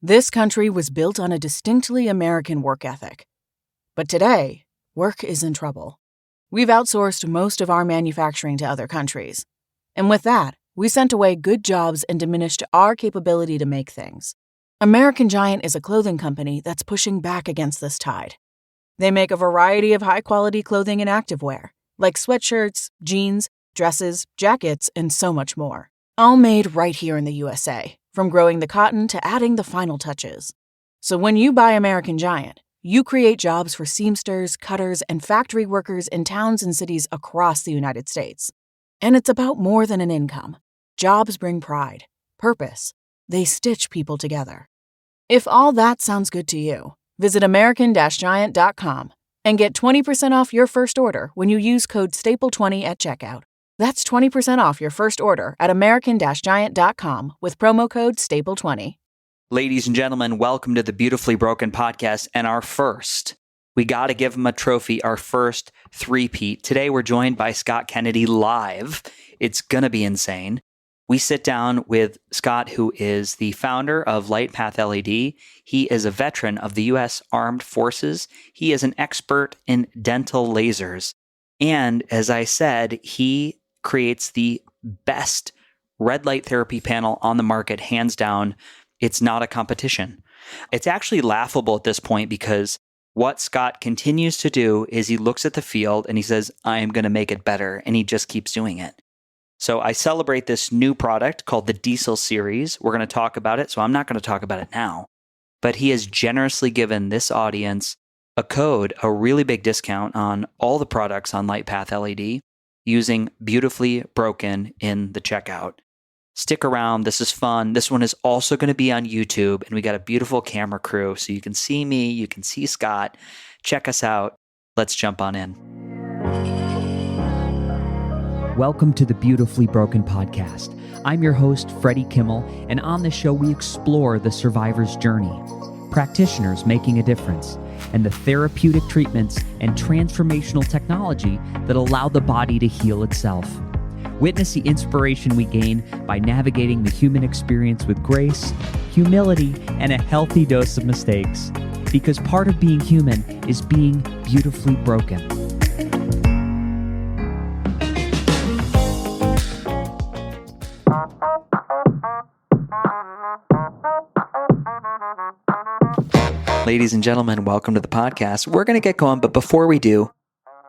This country was built on a distinctly American work ethic. But today, work is in trouble. We've outsourced most of our manufacturing to other countries. And with that, we sent away good jobs and diminished our capability to make things. American Giant is a clothing company that's pushing back against this tide. They make a variety of high-quality clothing and activewear, like sweatshirts, jeans, dresses, jackets, and so much more. All made right here in the USA, from growing the cotton to adding the final touches. So when you buy American Giant, you create jobs for seamsters, cutters, and factory workers in towns and cities across the United States. And it's about more than an income. Jobs bring pride, purpose. They stitch people together. If all that sounds good to you, visit American-Giant.com and get 20% off your first order when you use code STAPLE20 at checkout. That's 20% off your first order at American-Giant.com with promo code STAPLE20. Ladies and gentlemen, welcome to the Beautifully Broken podcast and our first. We got to give him a trophy, our first three-peat. Today we're joined by Scott Kennedy live. It's going to be insane. We sit down with Scott, who is the founder of Lightpath LED. He is a veteran of the U.S. Armed Forces. He is an expert in dental lasers. And as I said, he creates the best red light therapy panel on the market, hands down. It's not a competition. It's actually laughable at this point because what Scott continues to do is he looks at the field and he says, I am going to make it better. And he just keeps doing it. So I celebrate this new product called the Diesel Series. We're going to talk about it, so I'm not going to talk about it now. But he has generously given this audience a code, a really big discount on all the products on Lightpath LED using Beautifully Broken in the checkout. Stick around. This is fun. This one is also going to be on YouTube, and we got a beautiful camera crew, so you can see me, you can see Scott. Check us out. Let's jump on in. Welcome to the Beautifully Broken podcast. I'm your host, Freddie Kimmel, and on this show we explore the survivor's journey, practitioners making a difference, and the therapeutic treatments and transformational technology that allow the body to heal itself. Witness the inspiration we gain by navigating the human experience with grace, humility, and a healthy dose of mistakes. Because part of being human is being beautifully broken. Ladies and gentlemen, welcome to the podcast. We're going to get going, but before we do,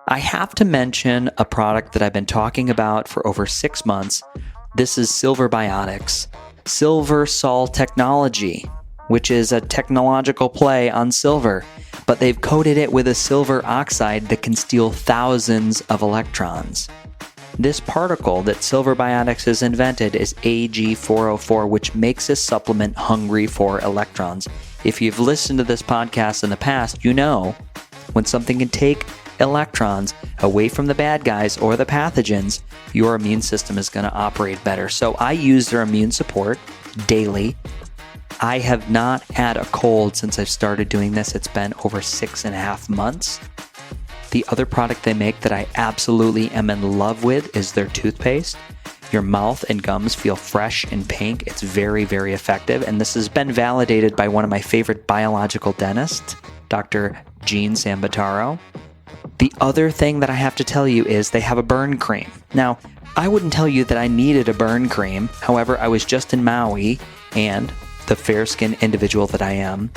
I have to mention a product that I've been talking about for over 6 months. This is Silver Biotics, Silver Sol Technology, which is a technological play on silver, but they've coated it with a silver oxide that can steal thousands of electrons. This particle that Silver Biotics has invented is AG404, which makes this supplement hungry for electrons. If you've listened to this podcast in the past, you know when something can take electrons away from the bad guys or the pathogens, your immune system is going to operate better. So I use their immune support daily. I have not had a cold since I've started doing this. It's been over 6.5 months. The other product they make that I absolutely am in love with is their toothpaste. Your mouth and gums feel fresh and pink. It's very, very effective. And this has been validated by one of my favorite biological dentists, Dr. Gene Sambataro. The other thing that I have to tell you is they have a burn cream. Now, I wouldn't tell you that I needed a burn cream. However, I was just in Maui, and the fair-skinned individual that I am,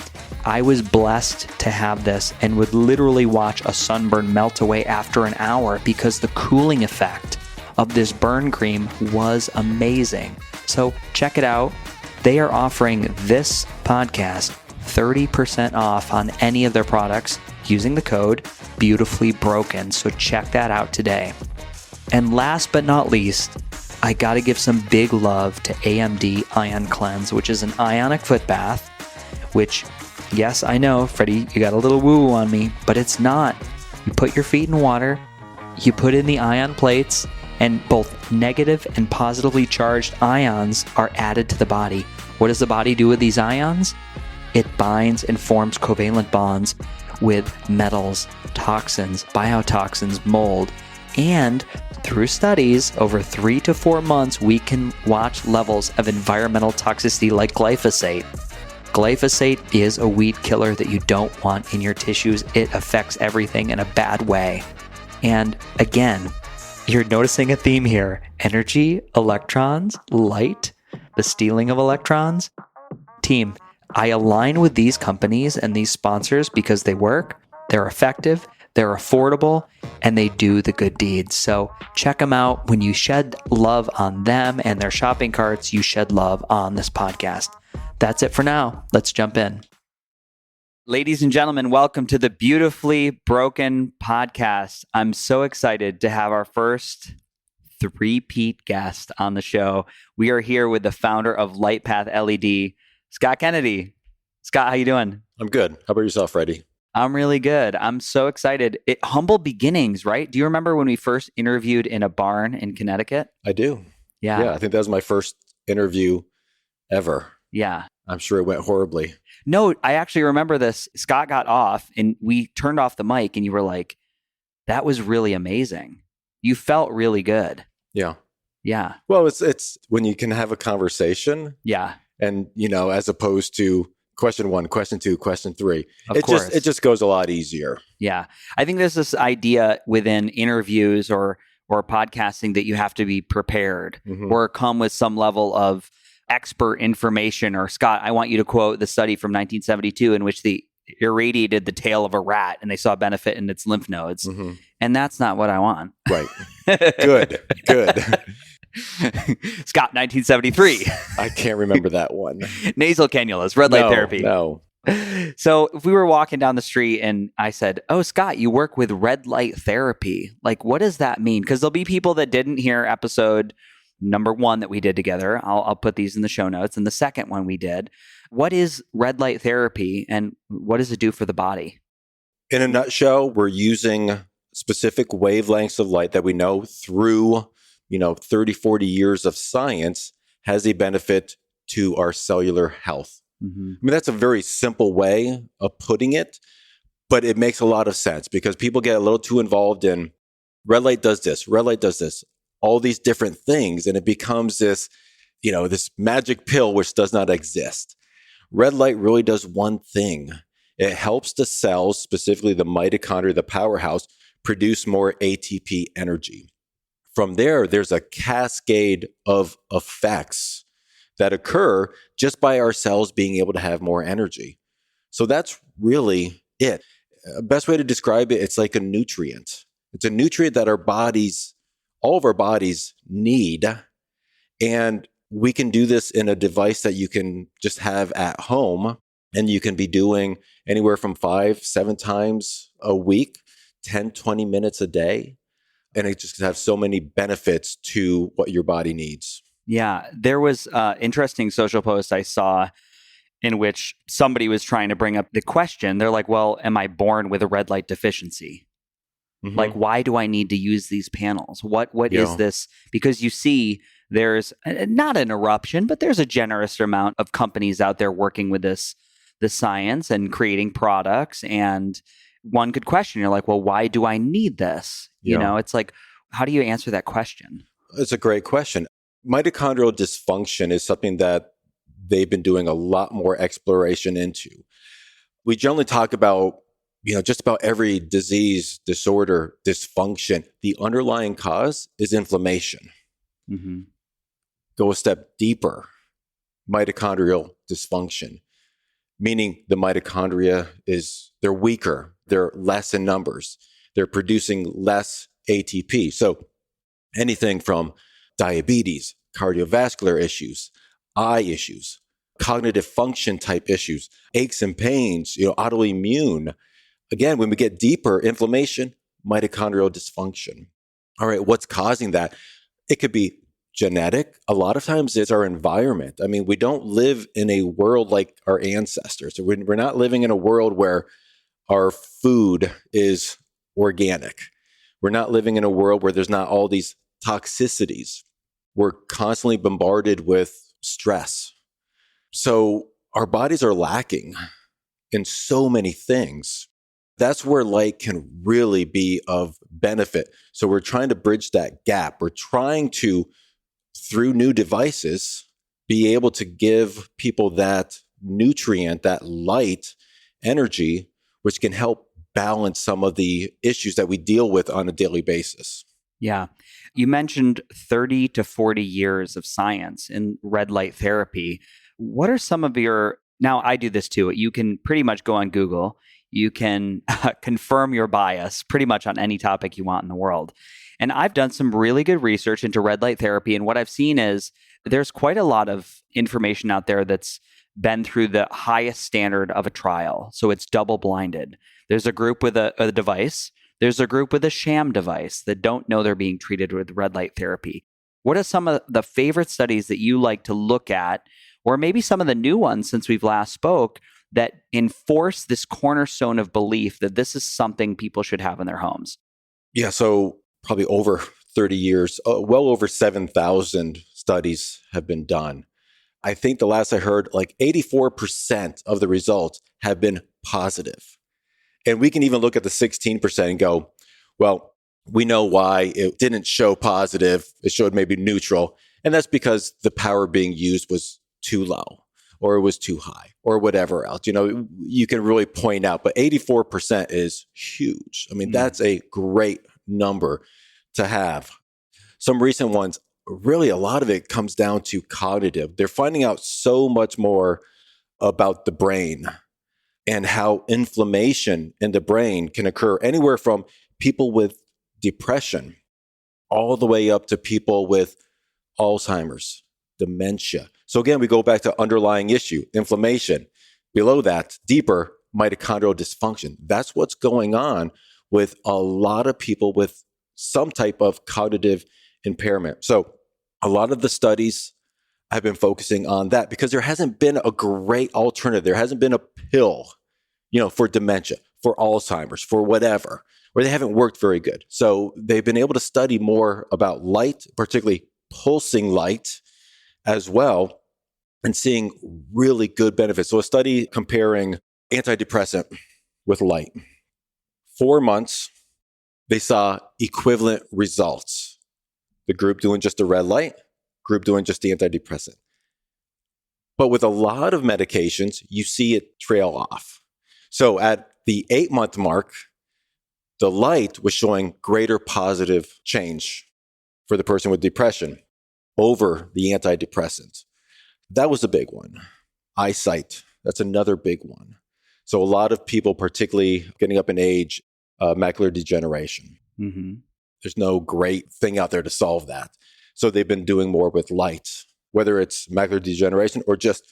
I was blessed to have this and would literally watch a sunburn melt away after an hour because the cooling effect of this burn cream was amazing. So check it out. They are offering this podcast 30% off on any of their products using the code Beautifully Broken. So check that out today. And last but not least, I got to give some big love to AMD Ion Cleanse, which is an ionic foot bath, which, yes, I know, Freddie, you got a little woo on me, but it's not. You put your feet in water, you put in the ion plates, and both negative and positively charged ions are added to the body. What does the body do with these ions? It binds and forms covalent bonds with metals, toxins, biotoxins, mold, and through studies over 3 to 4 months, we can watch levels of environmental toxicity like glyphosate. Glyphosate is a weed killer that you don't want in your tissues. It affects everything in a bad way. And again, you're noticing a theme here. Energy, electrons, light, the stealing of electrons. Team, I align with these companies and these sponsors because they work, they're effective, they're affordable, and they do the good deeds. So check them out. When you shed love on them and their shopping carts, you shed love on this podcast. That's it for now. Let's jump in. Ladies and gentlemen, welcome to the Beautifully Broken podcast. I'm so excited to have our first three-peat guest on the show. We are here with the founder of Lightpath LED, Scott Kennedy. Scott, how you doing? I'm good. How about yourself, Freddie? I'm really good. I'm so excited. Humble beginnings, right? Do you remember when we first interviewed in a barn in Connecticut? I do. Yeah. I think that was my first interview ever. Yeah. I'm sure it went horribly. No, I actually remember this. Scott got off and we turned off the mic and you were like, that was really amazing. You felt really good. Yeah. Yeah. Well, it's when you can have a conversation. Yeah. And, as opposed to question 1, question 2, question 3. Of course. It just goes a lot easier. Yeah. I think there's this idea within interviews or podcasting that you have to be prepared or come with some level of expert information. Or Scott, I want you to quote the study from 1972 in which they irradiated the tail of a rat and they saw benefit in its lymph nodes. And that's not what I want. Right. Good. Scott, 1973. I can't remember that one. Nasal cannulas, red light therapy. No. So if we were walking down the street and I said, oh, Scott, you work with red light therapy. Like, what does that mean? Because there'll be people that didn't hear episode number 1 that we did together. I'll put these in the show notes. And the second one we did. What is red light therapy and what does it do for the body? In a nutshell, we're using specific wavelengths of light that we know through 30, 40 years of science has a benefit to our cellular health. I mean, that's a very simple way of putting it, but it makes a lot of sense because people get a little too involved in red light does this, red light does this, all these different things. And it becomes this, this magic pill, which does not exist. Red light really does one thing. It helps the cells, specifically the mitochondria, the powerhouse, produce more ATP energy. From there, there's a cascade of effects that occur just by our cells being able to have more energy. So that's really it. Best way to describe it, it's like a nutrient. It's a nutrient that all of our bodies need. And we can do this in a device that you can just have at home. And you can be doing anywhere from 5-7 times a week, 10, 20 minutes a day. And it just has so many benefits to what your body needs. Yeah. There was an interesting social post I saw in which somebody was trying to bring up the question. They're like, well, am I born with a red light deficiency? Like, why do I need to use these panels? What is this? Because you see, there's not an eruption, but there's a generous amount of companies out there working with the science and creating products. And one could question, you're like, well, why do I need this? It's like, how do you answer that question? It's a great question. Mitochondrial dysfunction is something that they've been doing a lot more exploration into. We generally talk about, just about every disease, disorder, dysfunction. The underlying cause is inflammation. Go a step deeper, mitochondrial dysfunction, meaning the mitochondria they're weaker, they're less in numbers, they're producing less ATP. So anything from diabetes, cardiovascular issues, eye issues, cognitive function type issues, aches and pains, autoimmune. Again, when we get deeper, inflammation, mitochondrial dysfunction. All right, what's causing that? It could be genetic. A lot of times it's our environment. I mean, we don't live in a world like our ancestors. So we're not living in a world where our food is organic. We're not living in a world where there's not all these toxicities. We're constantly bombarded with stress. So our bodies are lacking in so many things. That's where light can really be of benefit. So we're trying to bridge that gap. We're trying to, through new devices, be able to give people that nutrient, that light energy, which can help balance some of the issues that we deal with on a daily basis. Yeah. You mentioned 30 to 40 years of science in red light therapy. What are some of now I do this too. You can pretty much go on Google. You can confirm your bias pretty much on any topic you want in the world. And I've done some really good research into red light therapy. And what I've seen is there's quite a lot of information out there that's been through the highest standard of a trial. So it's double blinded. There's a group with a device. There's a group with a sham device that don't know they're being treated with red light therapy. What are some of the favorite studies that you like to look at, or maybe some of the new ones since we've last spoke, that enforce this cornerstone of belief that this is something people should have in their homes? Yeah, so probably over 30 years, well over 7,000 studies have been done. I think the last I heard, like 84% of the results have been positive. And we can even look at the 16% and go, well, we know why it didn't show positive. It showed maybe neutral. And that's because the power being used was too low, or it was too high, or whatever else. You can really point out, but 84% is huge. I mean, that's a great number to have. Some recent ones, really a lot of it comes down to cognitive. They're finding out so much more about the brain and how inflammation in the brain can occur anywhere from people with depression all the way up to people with Alzheimer's, dementia. So again, we go back to underlying issue, inflammation. Below that, deeper, mitochondrial dysfunction. That's what's going on with a lot of people with some type of cognitive impairment. So a lot of the studies have been focusing on that because there hasn't been a great alternative. There hasn't been a pill, for dementia, for Alzheimer's, for whatever, where they haven't worked very good. So they've been able to study more about light, particularly pulsing light as well, and seeing really good benefits. So a study comparing antidepressant with light. 4 months, they saw equivalent results. The group doing just the red light, group doing just the antidepressant. But with a lot of medications, you see it trail off. So at the 8-month mark, the light was showing greater positive change for the person with depression over the antidepressant. That was a big one. Eyesight, that's another big one. So a lot of people, particularly getting up in age, macular degeneration. Mm-hmm. There's no great thing out there to solve that. So they've been doing more with light, whether it's macular degeneration or just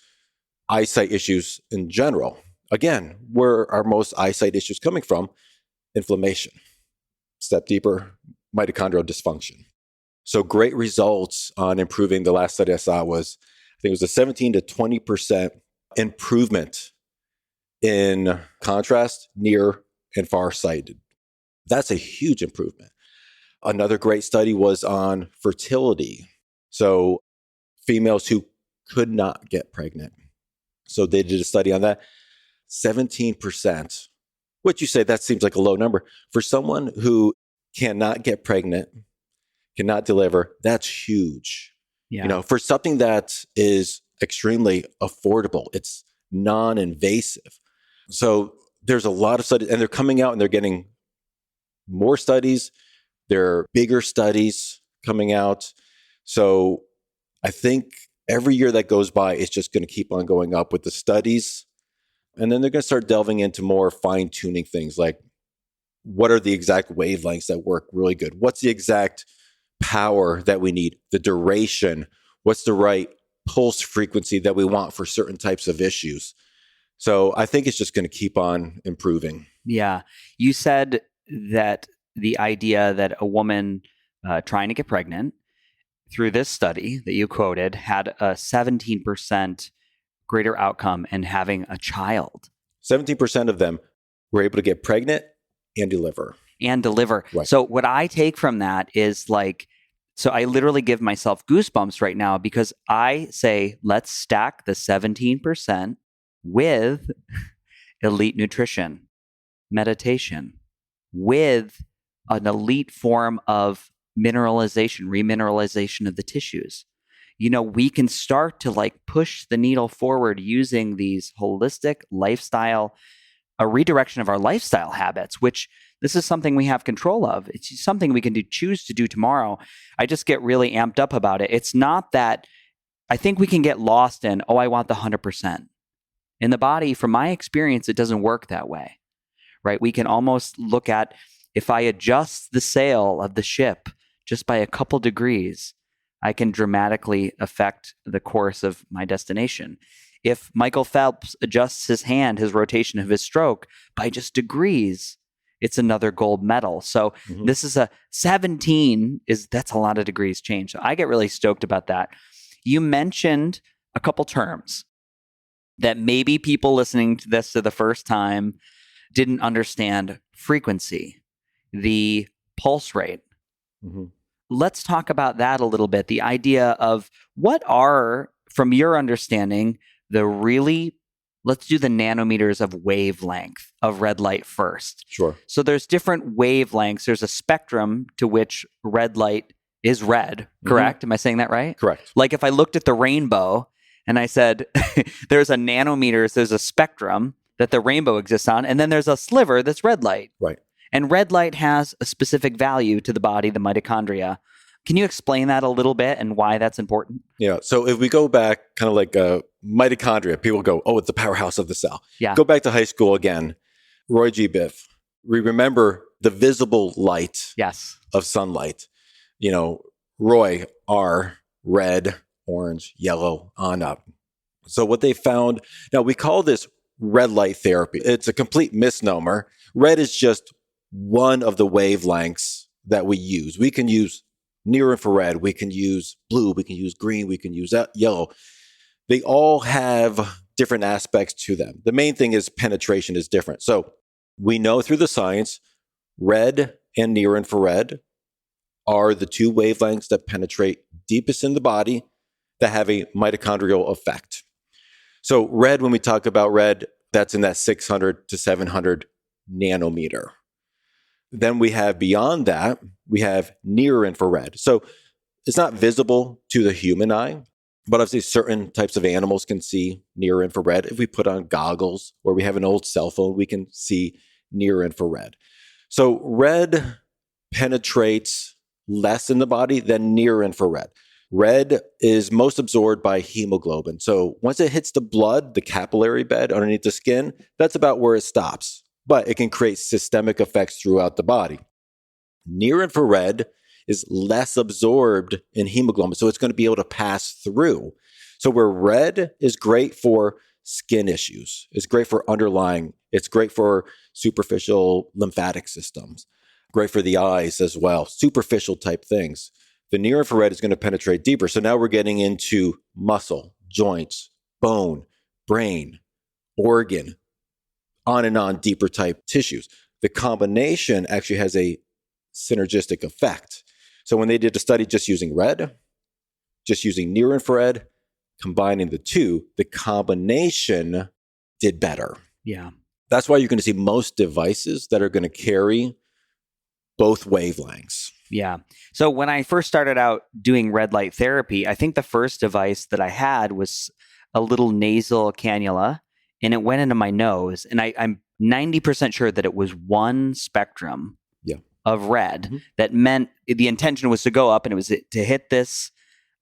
eyesight issues in general. Again, where are most eyesight issues coming from? Inflammation. Step deeper, mitochondrial dysfunction. So great results on improving. The last study I saw was, I think it was a 17 to 20% improvement in contrast, near and far sighted. That's a huge improvement. Another great study was on fertility. So females who could not get pregnant. So they did a study on that. 17%. What you say, that seems like a low number. For someone who cannot get pregnant, cannot deliver, that's huge. Yeah. For something that is extremely affordable, it's non-invasive. So there's a lot of studies, and they're coming out and they're getting more studies. There are bigger studies coming out. So I think every year that goes by, it's just going to keep on going up with the studies. And then they're going to start delving into more fine-tuning things like, what are the exact wavelengths that work really good? What's the exact power that we need? The duration? What's the right pulse frequency that we want for certain types of issues? So I think it's just going to keep on improving. Yeah. You said that the idea that a woman trying to get pregnant through this study that you quoted had a 17% greater outcome in having a child. 17% of them were able to get pregnant and deliver. Right. So what I take from that is so I literally give myself goosebumps right now because I say, let's stack the 17% with elite nutrition, meditation, with an elite form of mineralization, remineralization of the tissues. we can start to like push the needle forward using these holistic lifestyle, a redirection of our lifestyle habits, which this is something we have control of. It's something we can choose to do tomorrow. I just get really amped up about it. It's not that I think we can get lost in, I want the 100%. In the body, from my experience, it doesn't work that way, right? We can almost look at, if I adjust the sail of the ship just by a couple degrees, I can dramatically affect the course of my destination. If Michael Phelps adjusts his hand, his rotation of his stroke by just degrees, it's another gold medal. So this is 17 that's a lot of degrees change. So I get really stoked about that. You mentioned a couple terms that maybe people listening to this for the first time didn't understand. Frequency, the pulse rate. Let's talk about that a little bit. The idea of what are, from your understanding, let's do the nanometers of wavelength of red light first. Sure. So there's different wavelengths. There's a spectrum to which red light is red, correct? Am I saying that right? Correct. Like if I looked at the rainbow and I said, there's a nanometers, there's a spectrum that the rainbow exists on, and then there's a sliver that's red light. Right. And red light has a specific value to the body, the mitochondria. Can you explain that a little bit and why that's important? Yeah. So if we go back kind of like mitochondria, people go, it's the powerhouse of the cell. Yeah. Go back to high school again. Roy G. Biff. We remember the visible light of sunlight. Roy, R, red, orange, yellow, on up. So what they found, now we call this red light therapy. It's a complete misnomer. Red is just one of the wavelengths that we use. We can use near infrared, we can use blue, we can use green, we can use yellow. They all have different aspects to them. The main thing is penetration is different. So we know through the science, red and near infrared are the two wavelengths that penetrate deepest in the body that have a mitochondrial effect. So red, when we talk about red, that's in that 600 to 700 nanometer. Then we have beyond that, we have near infrared. So it's not visible to the human eye, but obviously certain types of animals can see near infrared. If we put on goggles or we have an old cell phone, we can see near infrared. So red penetrates less in the body than near infrared. Red is most absorbed by hemoglobin. So once it hits the blood, the capillary bed underneath the skin, that's about where it stops. But it can create systemic effects throughout the body. Near infrared is less absorbed in hemoglobin, so it's going to be able to pass through. So where red is great for skin issues, it's great for underlying, it's great for superficial lymphatic systems, great for the eyes as well, superficial type things. The near infrared is going to penetrate deeper. So now we're getting into muscle, joints, bone, brain, organ, on and on, deeper type tissues. The combination actually has a synergistic effect. So when they did a study just using red, just using near infrared, combining the two, the combination did better. Yeah. That's why you're going to see most devices that are going to carry both wavelengths. Yeah. So when I first started out doing red light therapy, I think the first device that I had was a little nasal cannula, and it went into my nose. And I'm 90% sure that it was one spectrum of red that meant the intention was to go up, and it was to hit this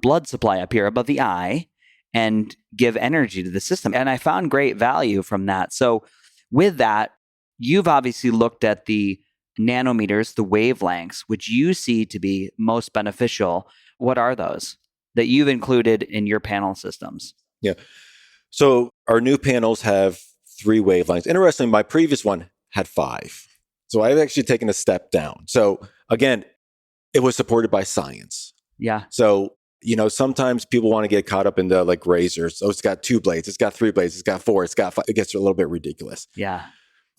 blood supply up here above the eye and give energy to the system. And I found great value from that. So with that, you've obviously looked at the nanometers, the wavelengths, which you see to be most beneficial. What are those that you've included in your panel systems? Yeah. So our new panels have 3 wavelengths. Interestingly, my previous one had 5. So I've actually taken a step down. So again, it was supported by science. Yeah. So, sometimes people want to get caught up in the like razors. So it's got 2 blades, it's got 3 blades, it's got 4, it's got 5. It gets a little bit ridiculous. Yeah.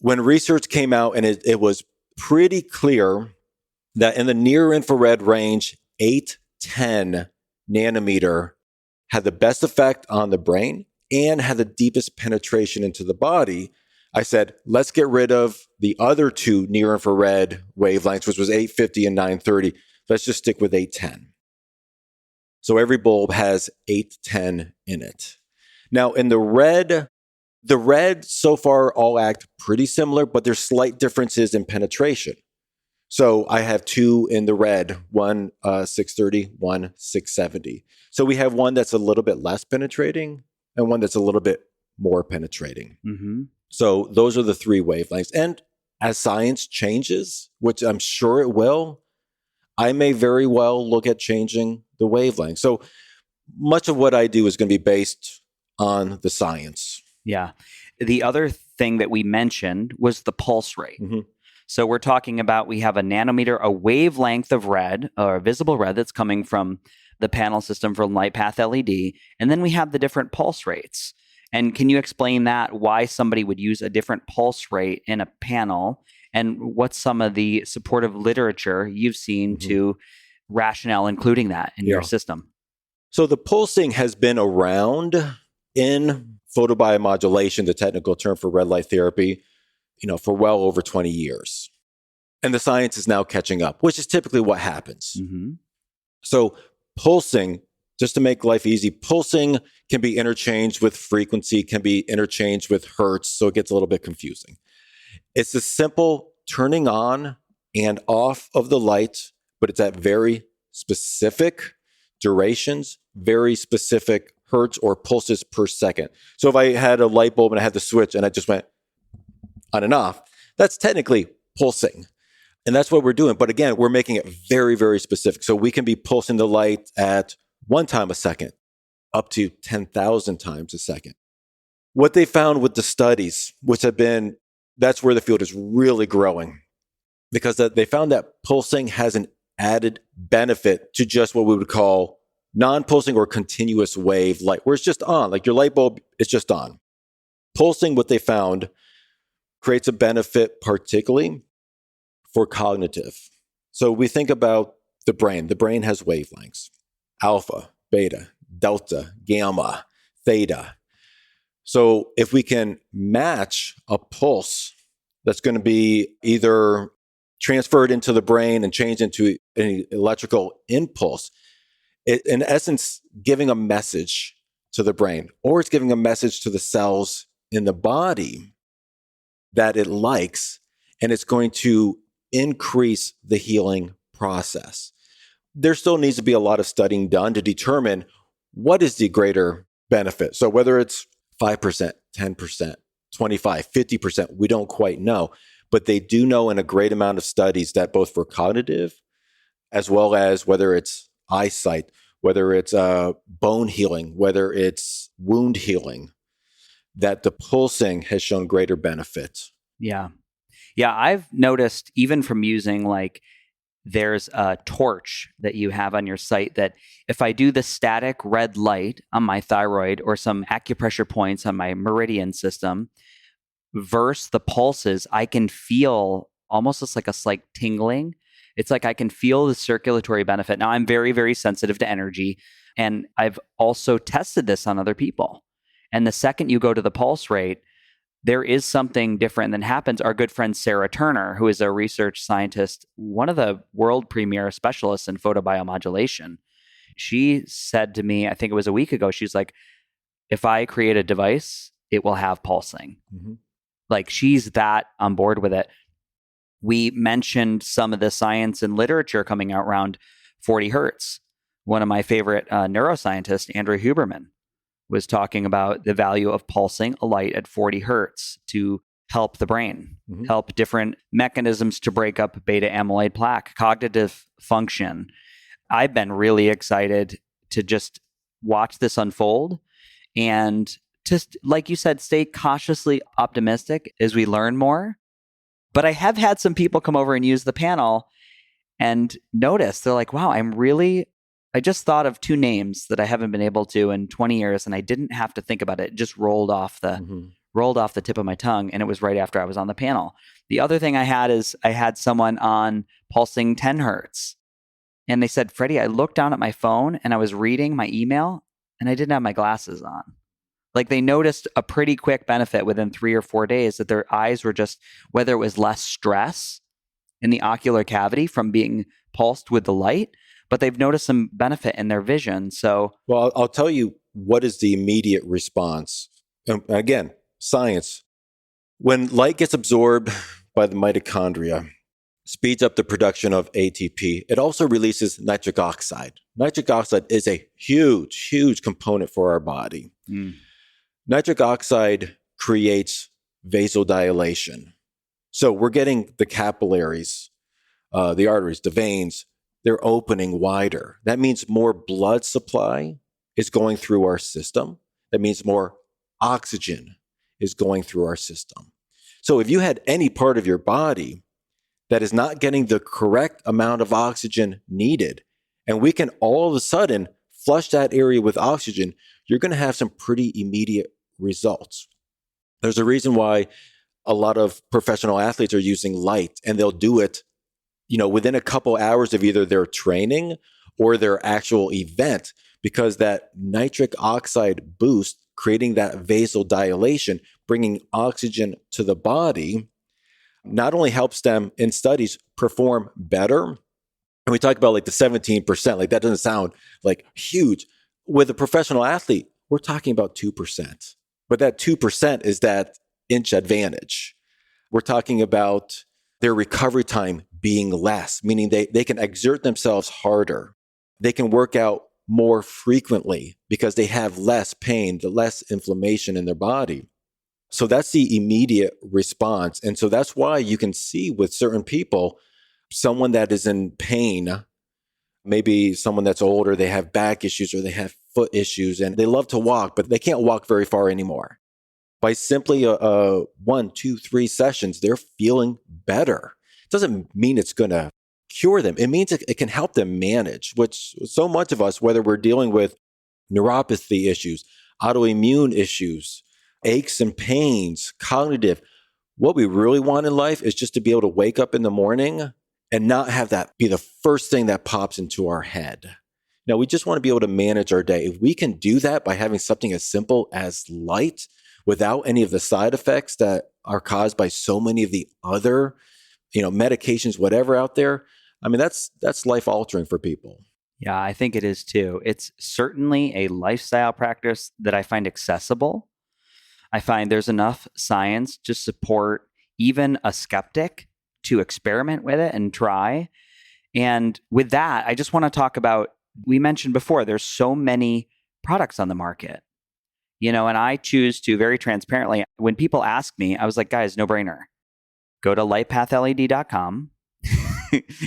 When research came out and it was pretty clear that in the near infrared range, 8-10 nanometer had the best effect on the brain and had the deepest penetration into the body, I said, let's get rid of the other 2 near infrared wavelengths, which was 850 and 930. Let's just stick with 810. So every bulb has 8 to 10 in it. Now in the red so far all act pretty similar, but there's slight differences in penetration. So I have 2 in the red, one 630, one 670. So we have one that's a little bit less penetrating and one that's a little bit more penetrating. Mm-hmm. So those are the 3 wavelengths. And as science changes, which I'm sure it will, I may very well look at changing the wavelength. So much of what I do is going to be based on the science. Yeah. The other thing that we mentioned was the pulse rate. Mm-hmm. So we're talking about, we have a nanometer, a wavelength of red, or visible red that's coming from the panel system from Lightpath LED. And then we have the different pulse rates. And can you explain that, why somebody would use a different pulse rate in a panel? And what's some of the supportive literature you've seen to rationale including that in your system? So the pulsing has been around in photobiomodulation, the technical term for red light therapy, for well over 20 years. And the science is now catching up, which is typically what happens. Mm-hmm. So pulsing, just to make life easy, pulsing can be interchanged with frequency, can be interchanged with hertz, so it gets a little bit confusing. It's a simple turning on and off of the light, but it's at very specific durations, very specific hertz or pulses per second. So if I had a light bulb and I had the switch and I just went on and off, that's technically pulsing. And that's what we're doing. But again, we're making it very, very specific. So we can be pulsing the light at 1 time a second, up to 10,000 times a second. What they found with the studies, which have been, that's where the field is really growing, because they found that pulsing has an added benefit to just what we would call non-pulsing or continuous wave light, where it's just on, like your light bulb, it's just on. Pulsing, what they found, creates a benefit particularly for cognitive. So we think about the brain. The brain has wavelengths: alpha, beta, delta, gamma, theta. So if we can match a pulse that's going to be either transferred into the brain and changed into an electrical impulse, it, in essence, giving a message to the brain, or it's giving a message to the cells in the body that it likes, and it's going to increase the healing process. There still needs to be a lot of studying done to determine what is the greater benefit. So whether it's 5%, 10%, 25, 50%, we don't quite know. But they do know in a great amount of studies that both for cognitive, as well as whether it's eyesight, whether it's bone healing, whether it's wound healing, that the pulsing has shown greater benefit. Yeah. Yeah, I've noticed even from using, like, there's a torch that you have on your site that if I do the static red light on my thyroid or some acupressure points on my meridian system versus the pulses, I can feel almost just like a slight tingling. It's like I can feel the circulatory benefit. Now, I'm very, very sensitive to energy, and I've also tested this on other people. And the second you go to the pulse rate, there is something different that happens. Our good friend Sarah Turner, who is a research scientist, one of the world premier specialists in photobiomodulation, she said to me, I think it was a week ago, she's like, if I create a device, it will have pulsing. Mm-hmm. Like, she's that on board with it. We mentioned some of the science and literature coming out around 40 hertz. One of my favorite neuroscientists, Andrew Huberman, was talking about the value of pulsing a light at 40 hertz to help the brain, help different mechanisms to break up beta amyloid plaque, cognitive function. I've been really excited to just watch this unfold and just, like you said, stay cautiously optimistic as we learn more. But I have had some people come over and use the panel and notice, they're like, wow, I just thought of 2 names that I haven't been able to in 20 years, and I didn't have to think about it. It just rolled off the tip of my tongue, and it was right after I was on the panel. The other thing I had is I had someone on pulsing 10 hertz, and they said, Freddie, I looked down at my phone and I was reading my email and I didn't have my glasses on. Like, they noticed a pretty quick benefit within 3 or 4 days that their eyes were just, whether it was less stress in the ocular cavity from being pulsed with the light, but they've noticed some benefit in their vision. So, well, I'll tell you what is the immediate response. And again, science. When light gets absorbed by the mitochondria, speeds up the production of ATP. It also releases nitric oxide. Nitric oxide is a huge, huge component for our body. Nitric oxide creates vasodilation. So we're getting the capillaries, the arteries, the veins, they're opening wider. That means more blood supply is going through our system. That means more oxygen is going through our system. So if you had any part of your body that is not getting the correct amount of oxygen needed, and we can all of a sudden flush that area with oxygen, you're going to have some pretty immediate results. There's a reason why a lot of professional athletes are using light, and they'll do it, within a couple hours of either their training or their actual event, because that nitric oxide boost, creating that vasodilation, bringing oxygen to the body, not only helps them in studies perform better, and we talk about like the 17%, like that doesn't sound like huge. With a professional athlete, we're talking about 2%. But that 2% is that inch advantage. We're talking about their recovery time being less, meaning they can exert themselves harder. They can work out more frequently because they have less pain, the less inflammation in their body. So that's the immediate response. And so that's why you can see with certain people, someone that is in pain, maybe someone that's older, they have back issues or they have foot issues and they love to walk, but they can't walk very far anymore. By simply 1, 2, 3 sessions, they're feeling better. It doesn't mean it's going to cure them. It means it can help them manage, which so much of us, whether we're dealing with neuropathy issues, autoimmune issues, aches and pains, cognitive, what we really want in life is just to be able to wake up in the morning and not have that be the first thing that pops into our head. Now, we just want to be able to manage our day. If we can do that by having something as simple as light without any of the side effects that are caused by so many of the other, medications, whatever out there, I mean, that's life altering for people. Yeah, I think it is too. It's certainly a lifestyle practice that I find accessible. I find there's enough science to support even a skeptic to experiment with it and try. And with that, I just want to talk about, we mentioned before, there's so many products on the market, and I choose to very transparently, when people ask me, I was like, guys, no brainer. Go to lightpathled.com,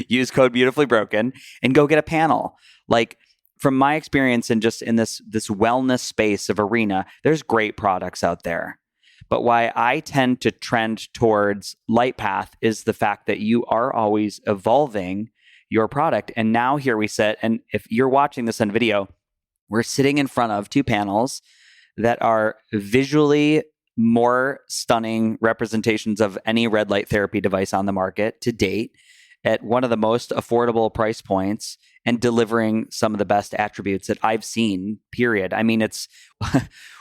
use code Beautifully Broken, and go get a panel. Like, from my experience and just in this wellness space of arena, there's great products out there. But why I tend to trend towards Lightpath is the fact that you are always evolving your product. And now here we sit, and if you're watching this on video, we're sitting in front of 2 panels that are visually more stunning representations of any red light therapy device on the market to date, at one of the most affordable price points and delivering some of the best attributes that I've seen, period. I mean,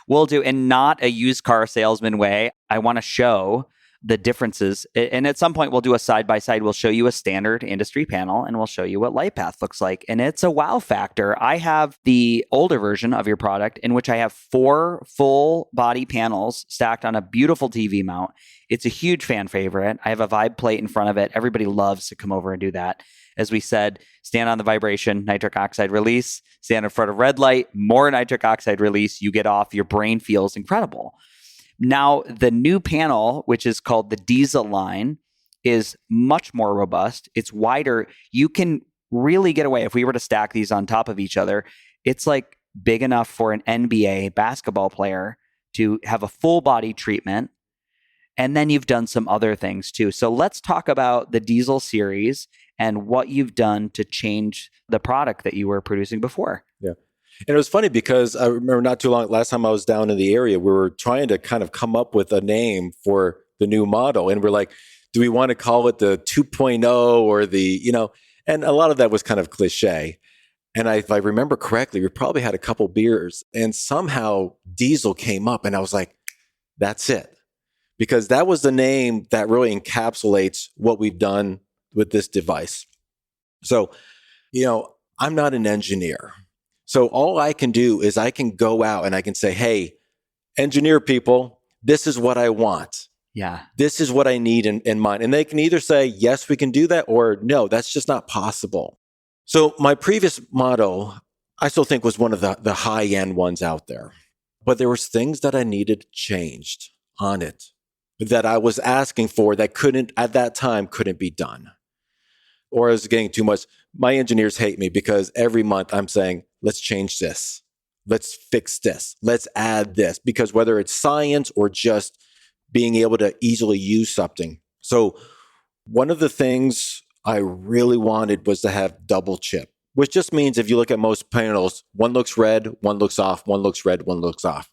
we'll do, in not a used car salesman way. I want to show the differences. And at some point, we'll do a side-by-side. We'll show you a standard industry panel and we'll show you what Lightpath looks like. And it's a wow factor. I have the older version of your product in which I have 4 full body panels stacked on a beautiful TV mount. It's a huge fan favorite. I have a vibe plate in front of it. Everybody loves to come over and do that. As we said, stand on the vibration, nitric oxide release, stand in front of red light, more nitric oxide release, you get off, your brain feels incredible. Now, the new panel, which is called the Diesel line, is much more robust. It's wider. You can really get away. If we were to stack these on top of each other, it's like big enough for an NBA basketball player to have a full body treatment. And then you've done some other things too. So let's talk about the Diesel series and what you've done to change the product that you were producing before. Yeah. And it was funny because I remember not too long, last time I was down in the area, we were trying to kind of come up with a name for the new model. And we're like, do we want to call it the 2.0 or the, and a lot of that was kind of cliche. And if I remember correctly, we probably had a couple beers and somehow Diesel came up and I was like, that's it. Because that was the name that really encapsulates what we've done with this device. So, I'm not an engineer. So all I can do is I can go out and I can say, hey, engineer people, this is what I want. Yeah. This is what I need in mind. And they can either say, yes, we can do that, or no, that's just not possible. So my previous model, I still think was one of the high-end ones out there. But there was things that I needed changed on it that I was asking for that at that time couldn't be done. Or I was getting too much. My engineers hate me because every month I'm saying, let's change this. Let's fix this. Let's add this. Because whether it's science or just being able to easily use something. So one of the things I really wanted was to have double chip, which just means if you look at most panels, one looks red, one looks off, one looks red, one looks off.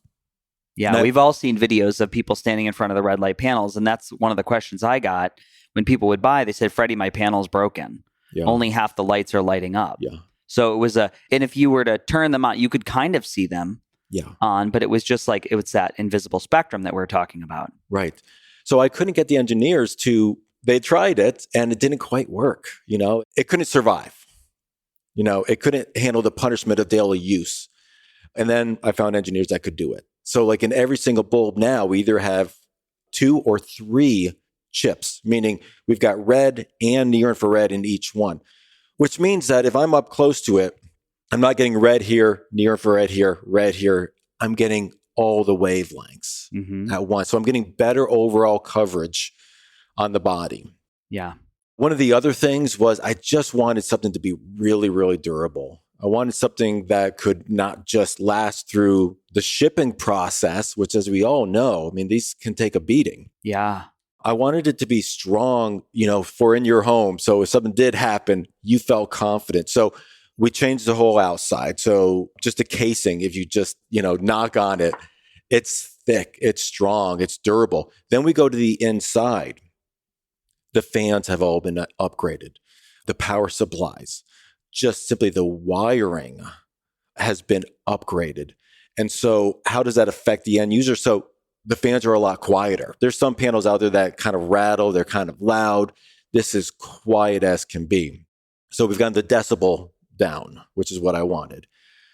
Yeah, we've all seen videos of people standing in front of the red light panels. And that's one of the questions I got when people would buy. They said, Freddie, my panel's broken. Yeah. Only half the lights are lighting up. Yeah. So it was and if you were to turn them on, you could kind of see them on, but it was just like, it was that invisible spectrum that we're talking about. Right. So I couldn't get the engineers they tried it and it didn't quite work. It couldn't survive. It couldn't handle the punishment of daily use. And then I found engineers that could do it. So like in every single bulb now, we either have 2 or 3 chips, meaning we've got red and near infrared in each one, which means that if I'm up close to it, I'm not getting red here, near infrared here, red here. I'm getting all the wavelengths at once. So I'm getting better overall coverage on the body. Yeah. One of the other things was I just wanted something to be really, really durable. I wanted something that could not just last through the shipping process, which, as we all know, these can take a beating. Yeah. I wanted it to be strong, for in your home. So if something did happen, you felt confident. So we changed the whole outside. So just a casing, if you just, knock on it, it's thick, it's strong, it's durable. Then we go to the inside. The fans have all been upgraded. The power supplies, just simply the wiring has been upgraded. And so how does that affect the end user? So the fans are a lot quieter. There's some panels out there that kind of rattle. They're kind of loud. This is quiet as can be. So we've gotten the decibel down, which is what I wanted.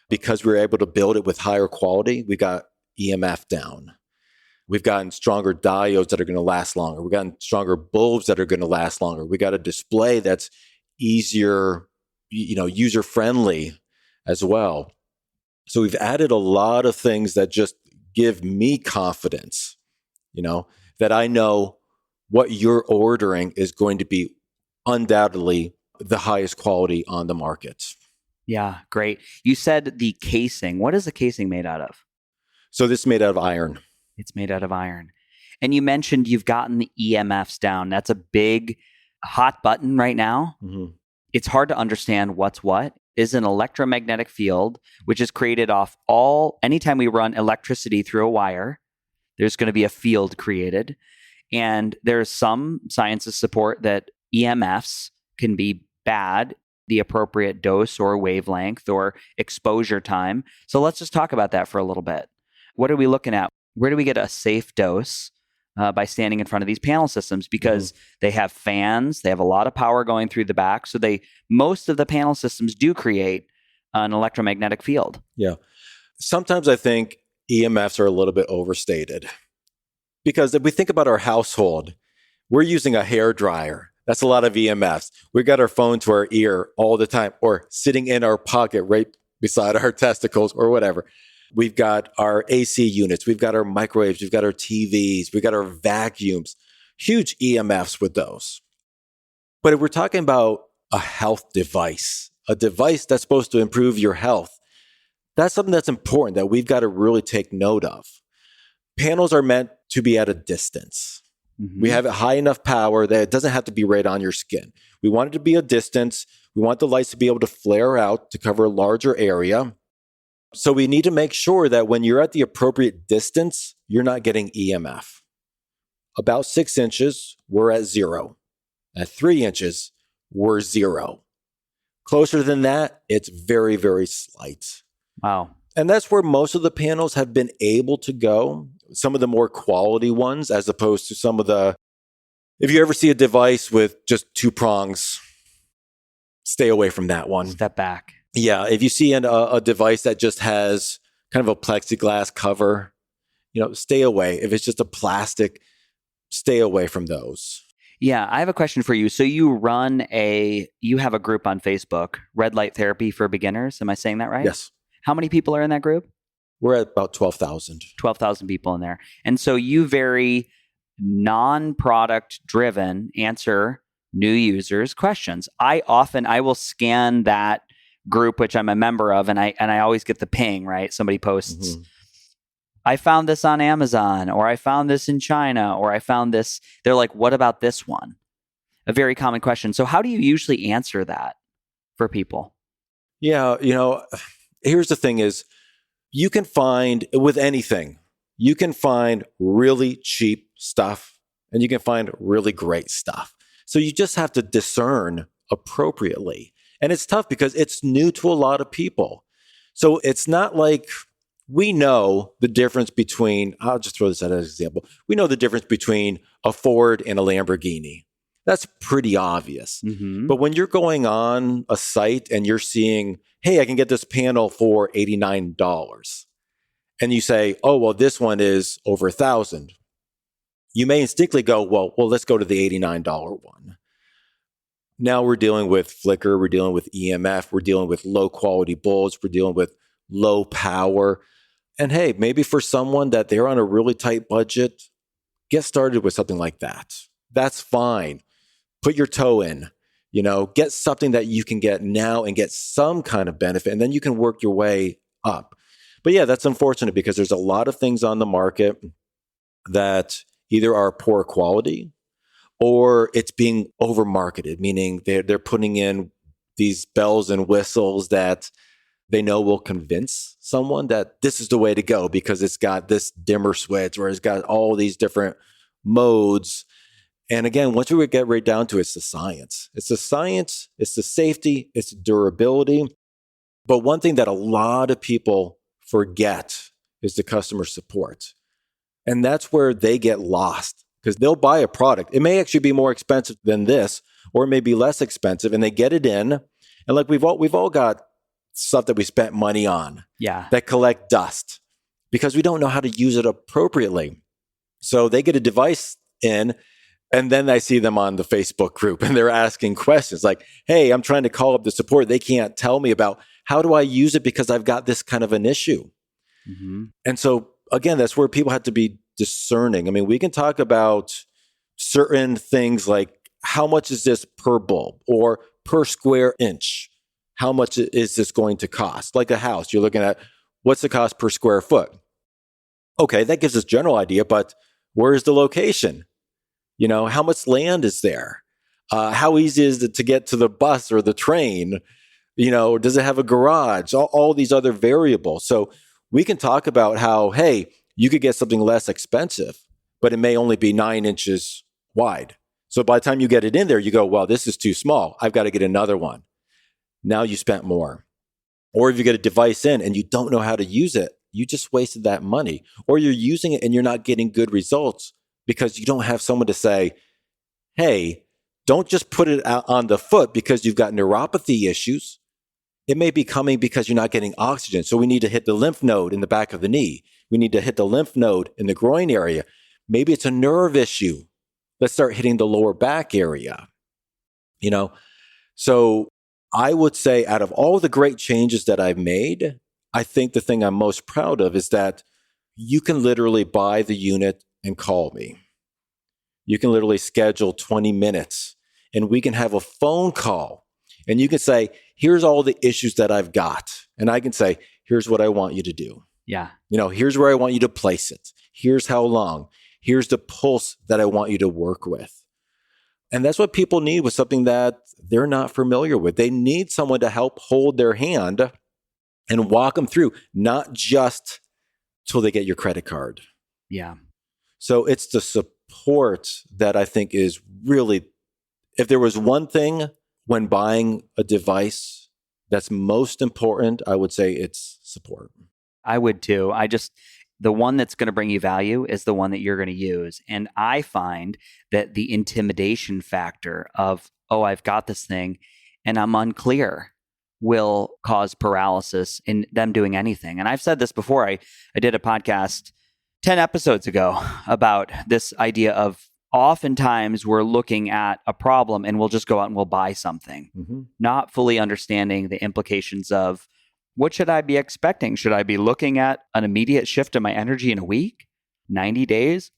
Because we were able to build it with higher quality, we got EMF down. We've gotten stronger diodes that are going to last longer. We've gotten stronger bulbs that are going to last longer. We got a display that's easier, user-friendly as well. So we've added a lot of things that just give me confidence, that I know what you're ordering is going to be undoubtedly the highest quality on the market. Yeah, great. You said the casing. What is the casing made out of? So this is made out of iron. It's made out of iron. And you mentioned you've gotten the EMFs down. That's a big hot button right now. Mm-hmm. It's hard to understand what's what. Is an electromagnetic field, which is created off anytime we run electricity through a wire, there's going to be a field created. And there's some sciences support that EMFs can be bad, the appropriate dose or wavelength or exposure time. So let's just talk about that for a little bit. What are we looking at? Where do we get a safe dose by standing in front of these panel systems? Because they have fans, they have a lot of power going through the back. So most of the panel systems do create an electromagnetic field. Yeah. Sometimes I think EMFs are a little bit overstated. Because if we think about our household, we're using a hair dryer. That's a lot of EMFs. We got our phone to our ear all the time, or sitting in our pocket right beside our testicles or whatever. We've got our AC units. We've got our microwaves. We've got our TVs. We've got our vacuums. Huge EMFs with those. But if we're talking about a health device, a device that's supposed to improve your health, that's something that's important that we've got to really take note of. Panels are meant to be at a distance. Mm-hmm. We have it high enough power that it doesn't have to be right on your skin. We want it to be a distance. We want the lights to be able to flare out to cover a larger area. So we need to make sure that when you're at the appropriate distance, you're not getting EMF. About 6 inches, we're at 0. At 3 inches, we're 0. Closer than that, it's very, very slight. Wow. And that's where most of the panels have been able to go. Some of the more quality ones, as opposed to some of if you ever see a device with just 2 prongs, stay away from that one. Step back. Yeah, if you see a device that just has kind of a plexiglass cover, stay away. If it's just a plastic, stay away from those. Yeah, I have a question for you. So you have a group on Facebook, Red Light Therapy for Beginners. Am I saying that right? Yes. How many people are in that group? We're at about 12,000. 12,000 people in there. And so you very non-product driven answer new users' questions. I will scan that group, which I'm a member of, and I always get the ping, right? Somebody posts, I found this on Amazon, or I found this in China, or I found this. They're like, what about this one? A very common question. So how do you usually answer that for people? Yeah, here's the thing is, you can find, with anything, you can find really cheap stuff and you can find really great stuff. So you just have to discern appropriately. And it's tough because it's new to a lot of people. So it's not like we know the difference between, I'll just throw this out as an example. We know the difference between a Ford and a Lamborghini. That's pretty obvious. Mm-hmm. But when you're going on a site and you're seeing, hey, I can get this panel for $89. And you say, oh, well, this one is over $1,000. You may instinctively go, well, let's go to the $89 one. Now we're dealing with flicker, we're dealing with EMF, we're dealing with low quality bulbs, we're dealing with low power. And hey, maybe for someone that they're on a really tight budget, get started with something like that. That's fine. Put your toe in, get something that you can get now and get some kind of benefit, and then you can work your way up. But yeah, that's unfortunate because there's a lot of things on the market that either are poor quality or it's being over marketed, meaning they're putting in these bells and whistles that they know will convince someone that this is the way to go because it's got this dimmer switch or it's got all these different modes. And again, once we get right down to it, it's the science. It's the science, it's the safety, it's durability. But one thing that a lot of people forget is the customer support. And that's where they get lost because they'll buy a product. It may actually be more expensive than this, or it may be less expensive, and they get it in. And like we've all got stuff that we spent money on that collect dust because we don't know how to use it appropriately. So they get a device in, and then I see them on the Facebook group and they're asking questions like, hey, I'm trying to call up the support. They can't tell me about how do I use it because I've got this kind of an issue. Mm-hmm. And so again, that's where people have to be discerning. I mean, we can talk about certain things like how much is this per bulb or per square inch? How much is this going to cost? Like a house, you're looking at what's the cost per square foot? Okay, that gives us general idea, but where's the location? How much land is there? How easy is it to get to the bus or the train? Does it have a garage? All these other variables. So we can talk about how, hey, you could get something less expensive, but it may only be 9 inches wide. So by the time you get it in there, you go, well, this is too small. I've got to get another one. Now you spent more. Or if you get a device in and you don't know how to use it, you just wasted that money. Or you're using it and you're not getting good results because you don't have someone to say, hey, don't just put it out on the foot because you've got neuropathy issues. It may be coming because you're not getting oxygen. So we need to hit the lymph node in the back of the knee. We need to hit the lymph node in the groin area. Maybe it's a nerve issue. Let's start hitting the lower back area. So I would say out of all the great changes that I've made, I think the thing I'm most proud of is that you can literally buy the unit and call me. You can literally schedule 20 minutes and we can have a phone call and you can say, here's all the issues that I've got. And I can say, here's what I want you to do. Yeah. Here's where I want you to place it. Here's how long. Here's the pulse that I want you to work with. And that's what people need with something that they're not familiar with. They need someone to help hold their hand and walk them through, not just till they get your credit card. Yeah. So it's the support that I think is really, if there was one thing when buying a device that's most important, I would say it's support. I would too. The one that's going to bring you value is the one that you're going to use. And I find that the intimidation factor of, oh, I've got this thing and I'm unclear. will cause paralysis in them doing anything. And I've said this before. I did a podcast 10 episodes ago about this idea of oftentimes we're looking at a problem and we'll just go out and we'll buy something, not fully understanding the implications of what should I be expecting? Should I be looking at an immediate shift in my energy in a week, 90 days,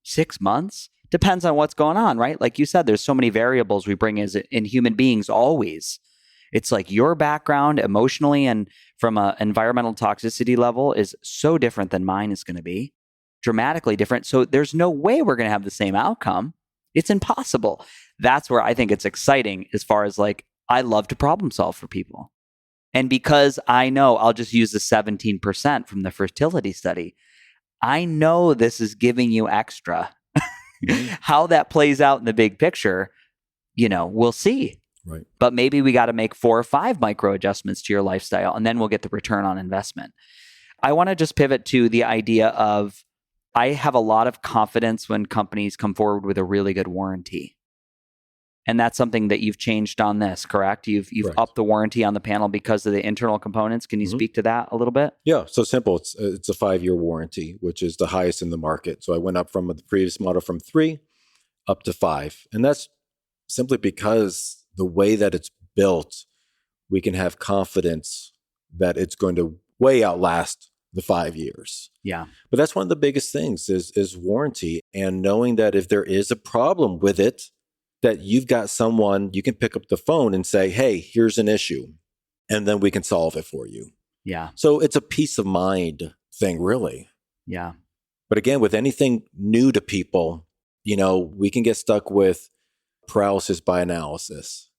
6 months? Depends on what's going on, right? Like you said, there's so many variables we bring as in human beings always. It's like your background emotionally and from an environmental toxicity level is so different than mine is going to be, dramatically different. So there's no way we're going to have the same outcome. It's impossible. That's where I think it's exciting as far as like, I love to problem solve for people. And because I know, I'll just use the 17% from the fertility study. I know this is giving you extra. How that plays out in the big picture, we'll see. Right. But maybe we got to make 4 or 5 micro adjustments to your lifestyle, and then we'll get the return on investment. I want to just pivot to the idea of I have a lot of confidence when companies come forward with a really good warranty. And that's something that you've changed on this, correct? You've Correct. upped the warranty on the panel because of the internal components. Can you speak to that a little bit? Yeah, so simple. It's a 5-year warranty, which is the highest in the market. So I went up from the previous model from 3 up to 5. And that's simply because the way that it's built, we can have confidence that it's going to way outlast the 5 years. Yeah. But that's one of the biggest things is warranty, and knowing that if there is a problem with it, that you've got someone you can pick up the phone and say, hey, here's an issue, and then we can solve it for you. Yeah. So it's a peace of mind thing, really. Yeah. But again, with anything new to people, we can get stuck with paralysis by analysis.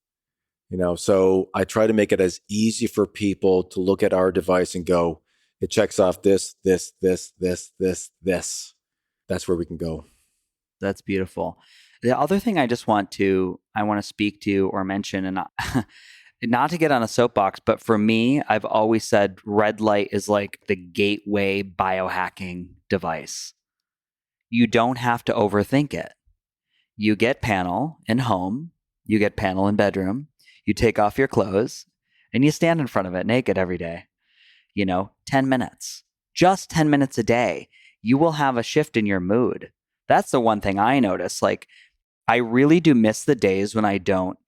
So I try to make it as easy for people to look at our device and go, it checks off this. That's where we can go. That's beautiful. The other thing I want to speak to or mention, and not to get on a soapbox, but for me, I've always said red light is like the gateway biohacking device. You don't have to overthink it. You get panel in home, you get panel in bedroom, you take off your clothes, and you stand in front of it naked every day. 10 minutes, just 10 minutes a day, you will have a shift in your mood. That's the one thing I notice. Like, I really do miss the days when I don't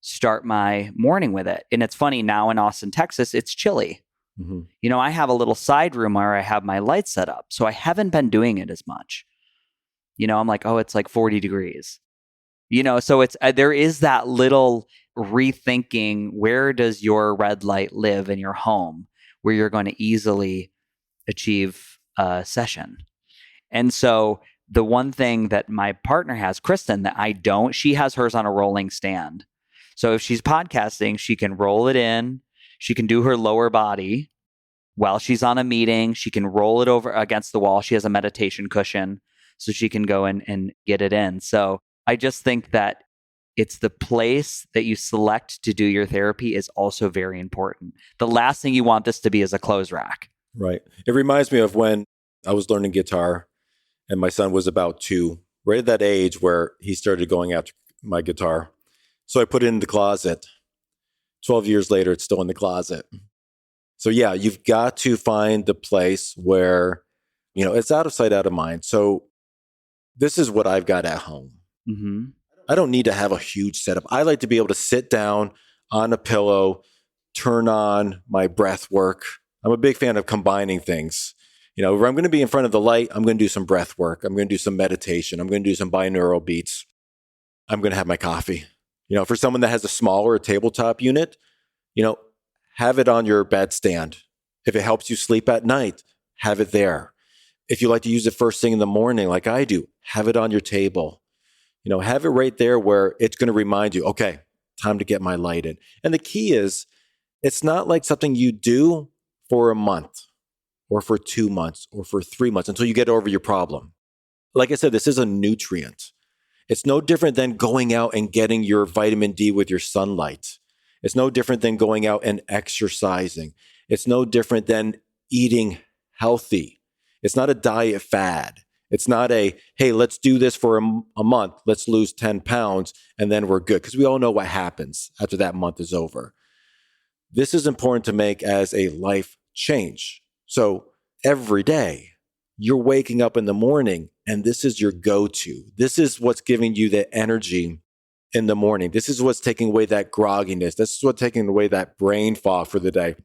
start my morning with it. And it's funny, now in Austin, Texas, it's chilly. I have a little side room where I have my lights set up. So I haven't been doing it as much. I'm like, oh, it's like 40 degrees. So it's there is that little rethinking, where does your red light live in your home where you're going to easily achieve a session. And so the one thing that my partner has, Kristen, that I don't, she has hers on a rolling stand. So if she's podcasting, she can roll it in. She can do her lower body while she's on a meeting. She can roll it over against the wall. She has a meditation cushion so she can go in and get it in. So I just think that it's the place that you select to do your therapy is also very important. The last thing you want this to be is a clothes rack. Right. It reminds me of when I was learning guitar and my son was about 2, right at that age where he started going after my guitar. So I put it in the closet. 12 years later, it's still in the closet. So yeah, you've got to find the place where, it's out of sight, out of mind. So this is what I've got at home. Mm-hmm. I don't need to have a huge setup. I like to be able to sit down on a pillow, turn on my breath work. I'm a big fan of combining things. If I'm going to be in front of the light, I'm going to do some breath work. I'm going to do some meditation. I'm going to do some binaural beats. I'm going to have my coffee. For someone that has a smaller tabletop unit, have it on your bedstand. If it helps you sleep at night, have it there. If you like to use it first thing in the morning, like I do, have it on your table. Have it right there where it's going to remind you, okay, time to get my light in. And the key is, it's not like something you do for a month or for 2 months or for 3 months until you get over your problem. Like I said, this is a nutrient. It's no different than going out and getting your vitamin D with your sunlight. It's no different than going out and exercising. It's no different than eating healthy. It's not a diet fad. It's not a, hey, let's do this for a month. Let's lose 10 pounds and then we're good. Because we all know what happens after that month is over. This is important to make as a life change. So every day you're waking up in the morning and this is your go-to. This is what's giving you the energy in the morning. This is what's taking away that grogginess. This is what's taking away that brain fog for the day.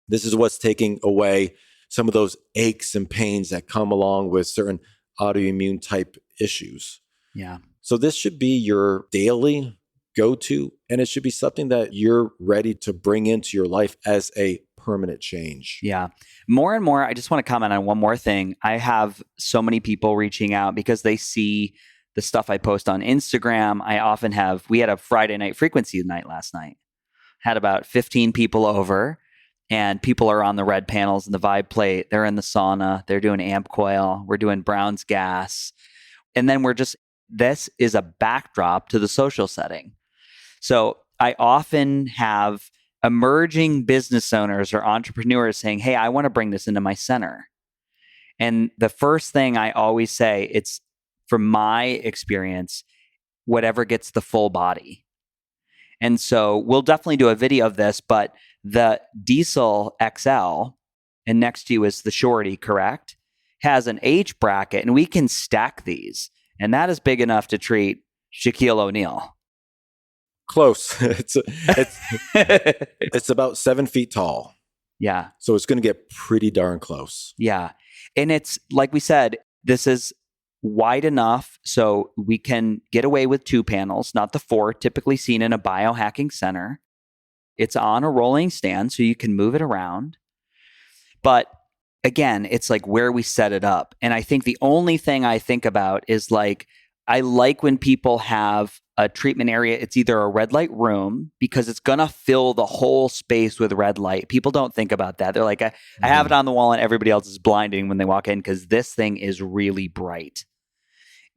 This is what's taking away some of those aches and pains that come along with certain autoimmune type issues. Yeah. So this should be your daily go-to, and it should be something that you're ready to bring into your life as a permanent change. Yeah. More and more, I just want to comment on one more thing. I have so many people reaching out because they see the stuff I post on Instagram. We had a Friday night frequency night last night. Had about 15 people over, and people are on the red panels and the vibe plate. They're in the sauna. They're doing amp coil. We're doing Brown's gas. And then this is a backdrop to the social setting. So I often have emerging business owners or entrepreneurs saying, hey, I want to bring this into my center. And the first thing I always say, it's from my experience, whatever gets the full body. And so we'll definitely do a video of this, but the Diesel XL, and next to you is the Shorty, correct? Has an H bracket, and we can stack these. And that is big enough to treat Shaquille O'Neal. Close. It's about 7 feet tall. Yeah. So it's going to get pretty darn close. Yeah. And it's, like we said, this is wide enough so we can get away with 2 panels, not the 4 typically seen in a biohacking center. It's on a rolling stand so you can move it around. But again, it's like where we set it up. And I think the only thing I think about is like, I like when people have a treatment area. It's either a red light room because it's going to fill the whole space with red light. People don't think about that. They're like, I have it on the wall and everybody else is blinding when they walk in because this thing is really bright.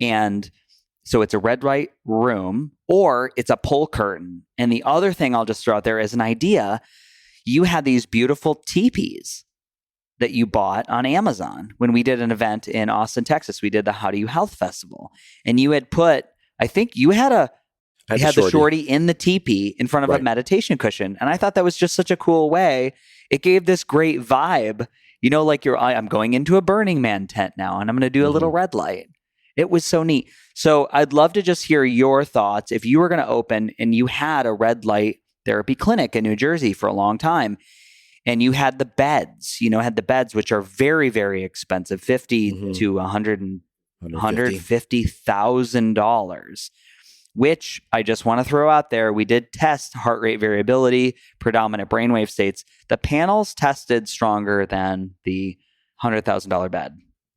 And so it's a red light room or it's a pull curtain. And the other thing I'll just throw out there as an idea, you had these beautiful teepees that you bought on Amazon when we did an event in Austin, Texas. We did the How Do You Health Festival. And you had put, I think you had the Shorty in the teepee in front of a meditation cushion. And I thought that was just such a cool way. It gave this great vibe, like I'm going into a Burning Man tent now and I'm going to do a little red light. It was so neat. So I'd love to just hear your thoughts. If you were going to open and you had a red light therapy clinic in New Jersey for a long time, and you had the beds, which are very, very expensive, $50,000 to $150,000, which I just want to throw out there. We did test heart rate variability, predominant brainwave states. The panels tested stronger than the $100,000 bed.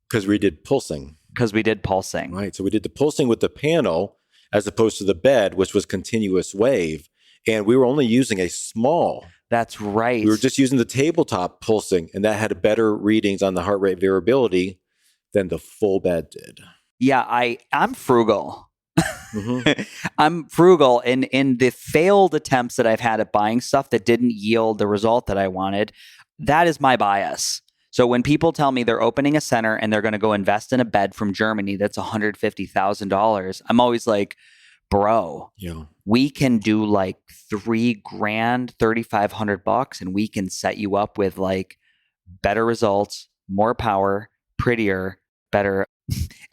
Because we did pulsing. Right. So we did the pulsing with the panel as opposed to the bed, which was continuous wave. And we were only using a small. That's right. We were just using the tabletop pulsing, and that had better readings on the heart rate variability than the full bed did. Yeah, I'm frugal. I'm frugal. And in the failed attempts that I've had at buying stuff that didn't yield the result that I wanted, that is my bias. So when people tell me they're opening a center and they're going to go invest in a bed from Germany that's $150,000, I'm always like, bro, we can do like $3,000, $3,500, and we can set you up with like better results, more power, prettier, better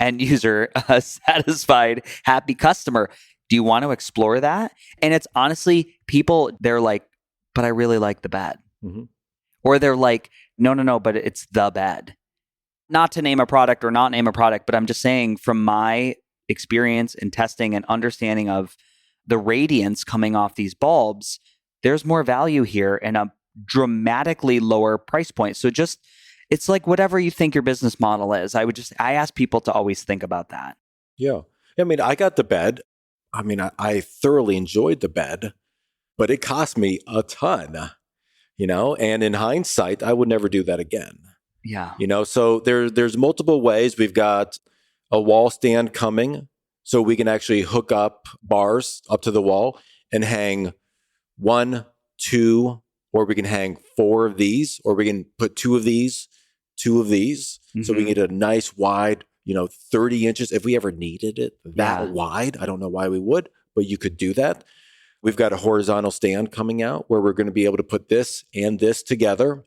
end user, satisfied, happy customer. Do you want to explore that? And it's honestly, people, they're like, but I really like the bed. Or they're like, no, but it's the bed. Not to name a product or not name a product, but I'm just saying from my experience in testing and understanding of the radiance coming off these bulbs, there's more value here and a dramatically lower price point. So it's like whatever you think your business model is. I ask people to always think about that. Yeah. I mean, I got the bed. I mean, I thoroughly enjoyed the bed, but it cost me a ton, and in hindsight, I would never do that again. Yeah. So there's multiple ways. We've got a wall stand coming, so we can actually hook up bars up to the wall and hang 1, 2, or we can hang 4 of these, or we can put 2 of these, 2 of these. So we can get a nice wide, 30 inches if we ever needed it that wide. I don't know why we would, but you could do that. We've got a horizontal stand coming out where we're going to be able to put this and this together.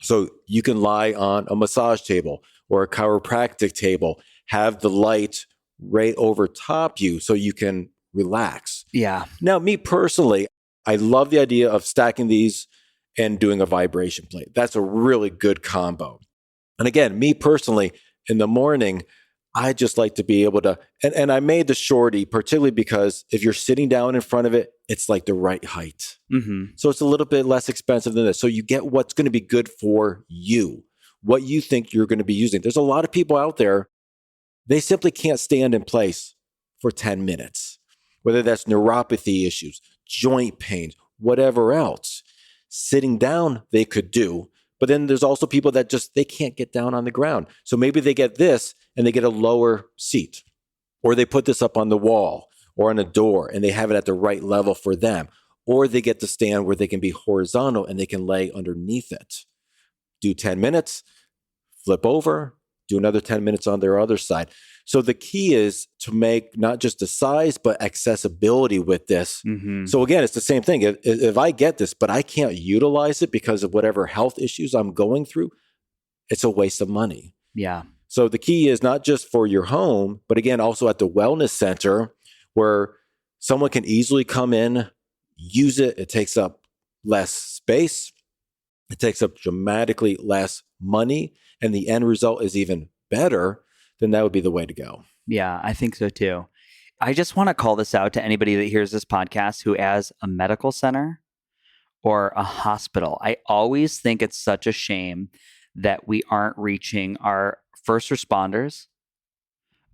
So you can lie on a massage table or a chiropractic table, have the light right over top you so you can relax. Yeah. Now, me personally, I love the idea of stacking these and doing a vibration plate. That's a really good combo. And again, me personally, in the morning, I just like to be able to, and I made the shorty particularly because if you're sitting down in front of it, it's like the right height. Mm-hmm. So it's a little bit less expensive than this. So you get what's going to be good for you, what you think you're going to be using. There's a lot of people out there, they simply can't stand in place for 10 minutes, whether that's neuropathy issues, joint pains, whatever else. Sitting down, they could do. But then there's also people that just, they can't get down on the ground. So maybe they get this and they get a lower seat, or they put this up on the wall or on a door and they have it at the right level for them, or they get to stand where they can be horizontal and they can lay underneath it. Do 10 minutes, flip over, do another 10 minutes on their other side. So the key is to make not just the size, but accessibility with this. Mm-hmm. So again, it's the same thing. If I get this, but I can't utilize it because of whatever health issues I'm going through, it's a waste of money. Yeah. So the key is not just for your home, but again, also at the wellness center where someone can easily come in, use it. It takes up less space. It takes up dramatically less money. And the end result is even better. Then that would be the way to go. Yeah, I think so too. I just want to call this out to anybody that hears this podcast who has a medical center or a hospital. I always think it's such a shame that we aren't reaching our first responders,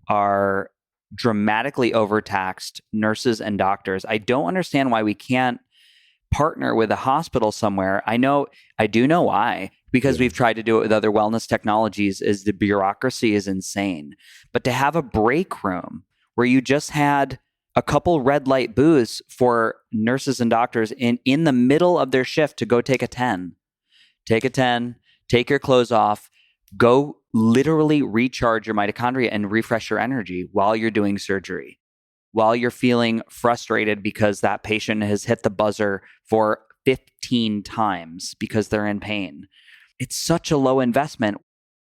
our dramatically overtaxed nurses and doctors. I don't understand why we can't partner with a hospital somewhere. I do know why, because we've tried to do it with other wellness technologies, is the bureaucracy is insane. But to have a break room where you just had a couple red light booths for nurses and doctors in the middle of their shift to go take a 10, take your clothes off, go literally recharge your mitochondria and refresh your energy while you're doing surgery, while you're feeling frustrated because that patient has hit the buzzer for 15 times because they're in pain. It's such a low investment.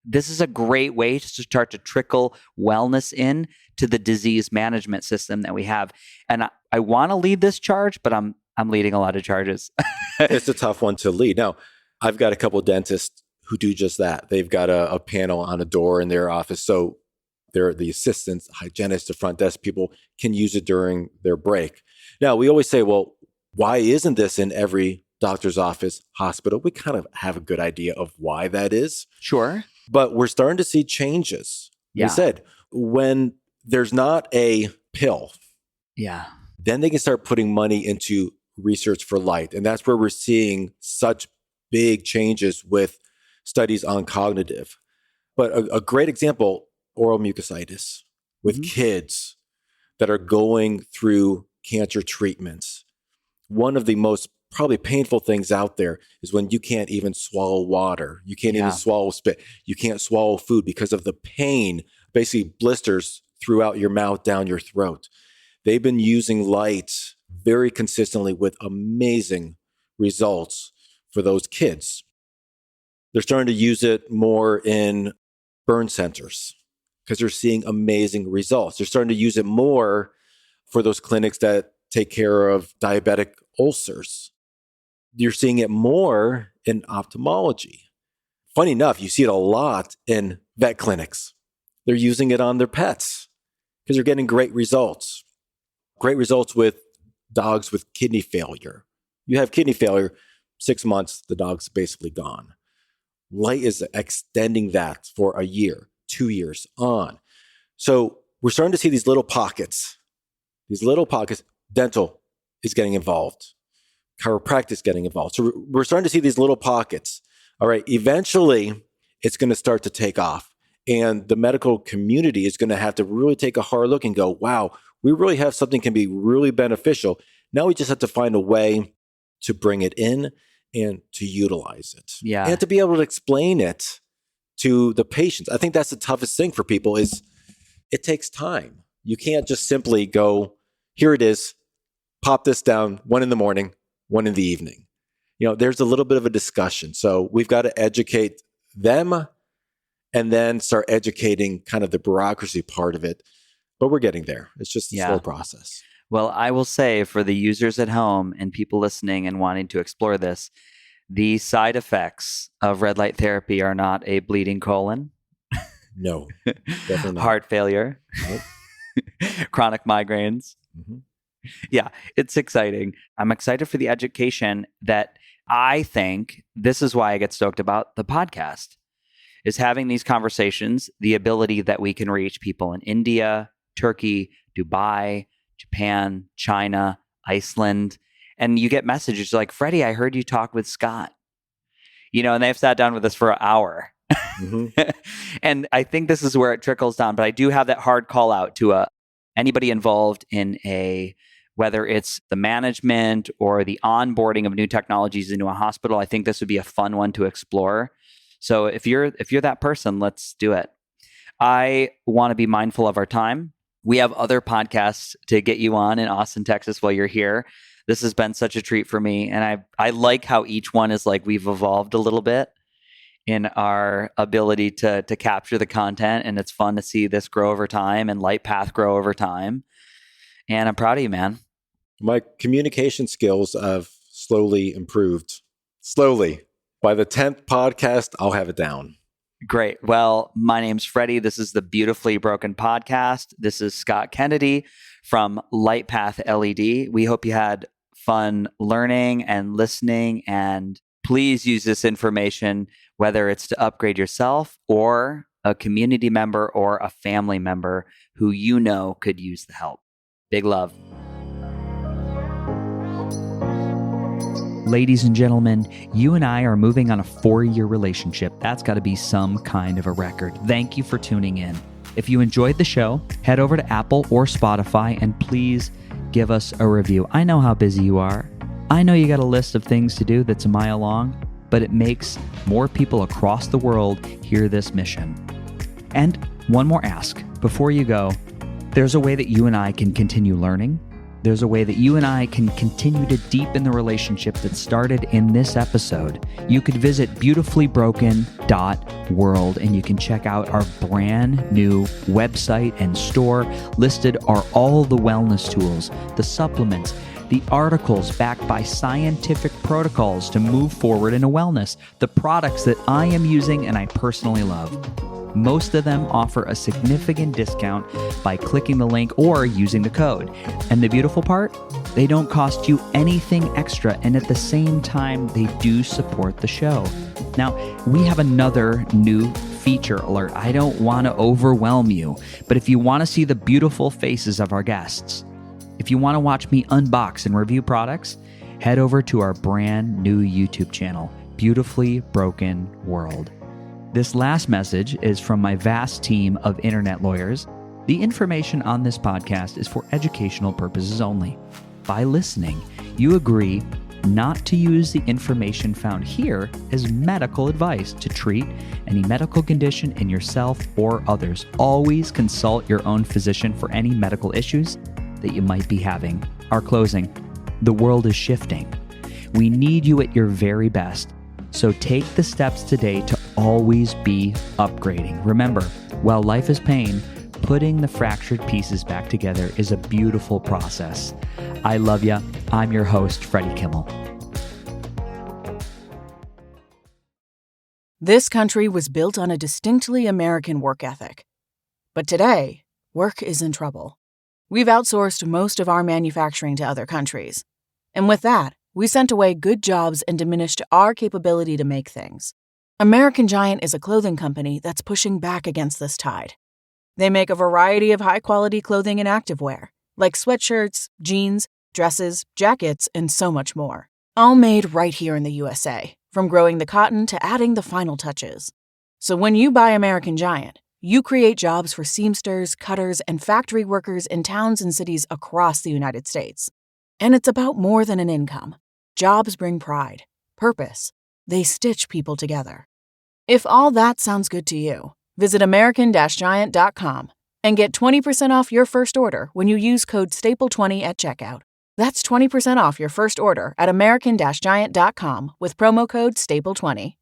This is a great way to start to trickle wellness in to the disease management system that we have. And I want to lead this charge, but I'm leading a lot of charges. It's a tough one to lead. Now, I've got a couple of dentists who do just that. They've got a panel on a door in their office. So the assistants, hygienists, the front desk people can use it during their break. Now, we always say, well, why isn't this in every doctor's office, hospital? We kind of have a good idea of why that is. Sure. But we're starting to see changes. Yeah. We said, when there's not a pill, then they can start putting money into research for light. And that's where we're seeing such big changes with studies on cognitive. But a great example, oral mucositis with kids that are going through cancer treatments. One of the most probably painful things out there is when you can't even swallow water. You can't even swallow spit. You can't swallow food because of the pain, basically blisters throughout your mouth, down your throat. They've been using light very consistently with amazing results for those kids. They're starting to use it more in burn centers because they're seeing amazing results. They're starting to use it more for those clinics that take care of diabetic ulcers. You're seeing it more in ophthalmology. Funny enough, you see it a lot in vet clinics. They're using it on their pets because they're getting great results. Great results with dogs with kidney failure. You have kidney failure, 6 months, the dog's basically gone. Light is extending that for a year, 2 years on. So we're starting to see these little pockets. Dental is getting involved. Chiropractic is getting involved. So we're starting to see these little pockets. All right, eventually it's going to start to take off. And the medical community is going to have to really take a hard look and go, wow, we really have something can be really beneficial. Now we just have to find a way to bring it in and to utilize it. Yeah. And to be able to explain it to the patients. I think that's the toughest thing for people is it takes time. You can't just simply go, here it is, pop this down, one in the morning, one in the evening. There's a little bit of a discussion. So we've got to educate them and then start educating kind of the bureaucracy part of it. But we're getting there. It's just a slow process. Well, I will say for the users at home and people listening and wanting to explore this, the side effects of red light therapy are not a bleeding colon. No, definitely not. Heart failure, Nope. chronic migraines. Mm-hmm. Yeah, it's exciting. I'm excited for the education that I think this is why I get stoked about the podcast, is having these conversations, the ability that we can reach people in India, Turkey, Dubai, Japan, China, Iceland. And you get messages like, Freddie, I heard you talk with Scott. And they've sat down with us for an hour. Mm-hmm. And I think this is where it trickles down. But I do have that hard call out to anybody involved in whether it's the management or the onboarding of new technologies into a hospital. I think this would be a fun one to explore. So if you're that person, let's do it. I want to be mindful of our time. We have other podcasts to get you on in Austin, Texas while you're here. This has been such a treat for me. And I like how each one is like we've evolved a little bit in our ability to capture the content. And it's fun to see this grow over time and Lightpath grow over time. And I'm proud of you, man. My communication skills have slowly improved. Slowly. By the 10th podcast, I'll have it down. Great. Well, my name's Freddie. This is the Beautifully Broken podcast. This is Scott Kennedy from Lightpath LED. We hope you had fun learning and listening, and please use this information, whether it's to upgrade yourself or a community member or a family member who could use the help. Big love. Ladies and gentlemen, you and I are moving on a 4-year relationship. That's got to be some kind of a record. Thank you for tuning in. If you enjoyed the show, head over to Apple or Spotify and please give us a review. I know how busy you are. I know you got a list of things to do that's a mile long, but it makes more people across the world hear this mission. And one more ask before you go. There's a way that you and I can continue learning. There's a way that you and I can continue to deepen the relationship that started in this episode. You could visit beautifully.broken.world and you can check out our brand new website and store. Listed are all the wellness tools, the supplements, the articles backed by scientific protocols to move forward into wellness, the products that I am using and I personally love. Most of them offer a significant discount by clicking the link or using the code. And the beautiful part? They don't cost you anything extra, and at the same time, they do support the show. Now, we have another new feature alert. I don't want to overwhelm you, but if you want to see the beautiful faces of our guests, if you want to watch me unbox and review products, head over to our brand new YouTube channel, Beautifully Broken World. This last message is from my vast team of internet lawyers. The information on this podcast is for educational purposes only. By listening, you agree not to use the information found here as medical advice to treat any medical condition in yourself or others. Always consult your own physician for any medical issues that you might be having. Our closing. The world is shifting. We need you at your very best. So take the steps today to always be upgrading. Remember, while life is pain, putting the fractured pieces back together is a beautiful process. I love you. I'm your host, Freddie Kimmel. This country was built on a distinctly American work ethic. But today, work is in trouble. We've outsourced most of our manufacturing to other countries. And with that, we sent away good jobs and diminished our capability to make things. American Giant is a clothing company that's pushing back against this tide. They make a variety of high-quality clothing and activewear, like sweatshirts, jeans, dresses, jackets, and so much more. All made right here in the USA, from growing the cotton to adding the final touches. So when you buy American Giant, you create jobs for seamsters, cutters, and factory workers in towns and cities across the United States. And it's about more than an income. Jobs bring pride, purpose. They stitch people together. If all that sounds good to you, visit American-Giant.com and get 20% off your first order when you use code STAPLE20 at checkout. That's 20% off your first order at American-Giant.com with promo code STAPLE20.